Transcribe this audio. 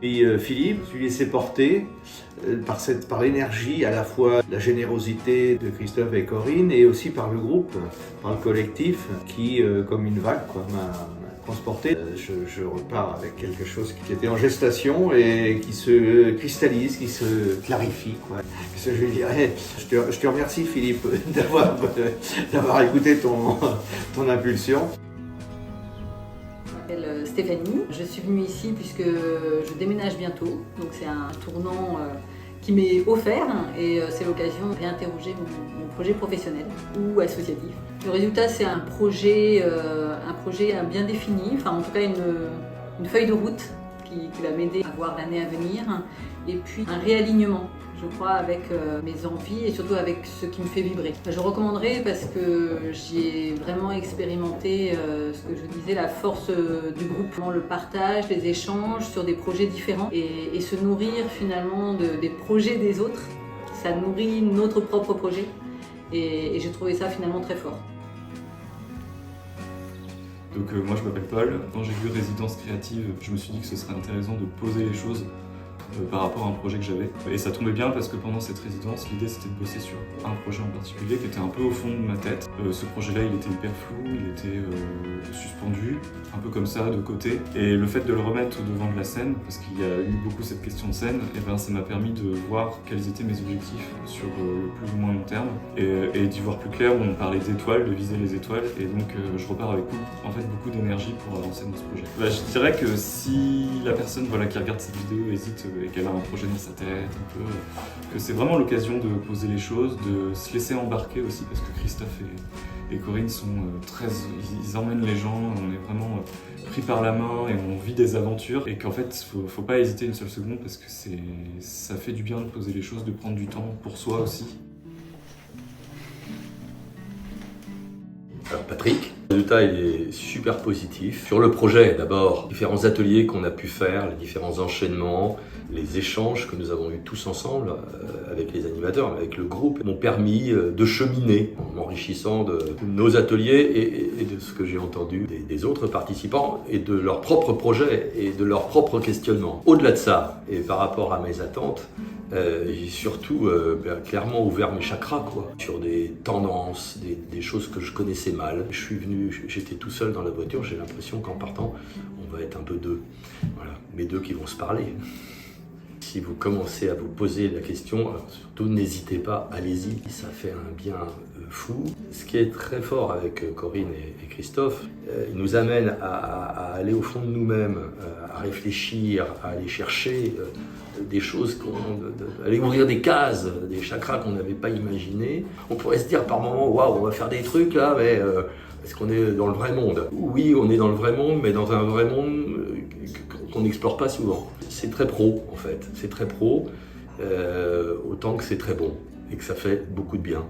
Et Philippe, je lui laissé porter par l'énergie, à la fois la générosité de Christophe et Corinne, et aussi par le groupe, par le collectif, qui, comme une vague, m'a transporté. Je repars avec quelque chose qui était en gestation et qui se cristallise, qui se clarifie. Qu'est-ce que je lui dirais? Je te remercie, Philippe, d'avoir écouté ton impulsion. Je m'appelle Stéphanie, je suis venue ici puisque je déménage bientôt, donc c'est un tournant qui m'est offert et c'est l'occasion de réinterroger mon projet professionnel ou associatif. Le résultat, c'est un projet bien défini, enfin en tout cas une feuille de route qui va m'aider à voir l'année à venir, et puis un réalignement, je crois, avec mes envies et surtout avec ce qui me fait vibrer. Je recommanderais parce que j'y ai vraiment expérimenté ce que je disais, la force du groupe, le partage, les échanges sur des projets différents et se nourrir finalement des projets des autres. Ça nourrit notre propre projet et j'ai trouvé ça finalement très fort. Donc moi je m'appelle Paul. Quand j'ai vu Résidence Créative, je me suis dit que ce serait intéressant de poser les choses par rapport à un projet que j'avais. Et ça tombait bien parce que pendant cette résidence, l'idée c'était de bosser sur un projet en particulier qui était un peu au fond de ma tête. Ce projet-là, il était hyper flou, il était suspendu, un peu comme ça, de côté. Et le fait de le remettre devant de la scène, parce qu'il y a eu beaucoup cette question de scène, et ben ça m'a permis de voir quels étaient mes objectifs sur le plus ou moins long terme et d'y voir plus clair. On parlait d'étoiles, de viser les étoiles, et donc je repars avec beaucoup d'énergie pour avancer dans ce projet. Je dirais que si la personne qui regarde cette vidéo hésite et qu'elle a un projet dans sa tête, que c'est vraiment l'occasion de poser les choses, de se laisser embarquer aussi, parce que Christophe et Corinne sont ils emmènent les gens, on est vraiment pris par la main et on vit des aventures, et qu'en fait faut pas hésiter une seule seconde parce que ça fait du bien de poser les choses, de prendre du temps pour soi aussi. Alors Patrick, le résultat il est super positif. Sur le projet d'abord, différents ateliers qu'on a pu faire, les différents enchaînements, les échanges que nous avons eus tous ensemble avec les animateurs, avec le groupe, m'ont permis de cheminer en m'enrichissant de nos ateliers et de ce que j'ai entendu des autres participants et de leurs propres projets et de leurs propres questionnements. Au-delà de ça, et par rapport à mes attentes, j'ai surtout clairement ouvert mes chakras sur des tendances, des choses que je connaissais mal. Je suis venu, j'étais tout seul dans la voiture, j'ai l'impression qu'en partant, on va être un peu deux. Voilà, mais deux qui vont se parler. Si vous commencez à vous poser la question, alors surtout n'hésitez pas, allez-y, ça fait un bien fou. Ce qui est très fort avec Corinne et Christophe, ils nous amènent à aller au fond de nous-mêmes, à réfléchir, à aller chercher des choses, aller ouvrir des cases, des chakras qu'on n'avait pas imaginés. On pourrait se dire par moments, waouh, on va faire des trucs là, mais est-ce qu'on est dans le vrai monde? Oui, on est dans le vrai monde, mais dans un vrai monde qu'on n'explore pas souvent. C'est très pro en fait, c'est très pro, autant que c'est très bon et que ça fait beaucoup de bien.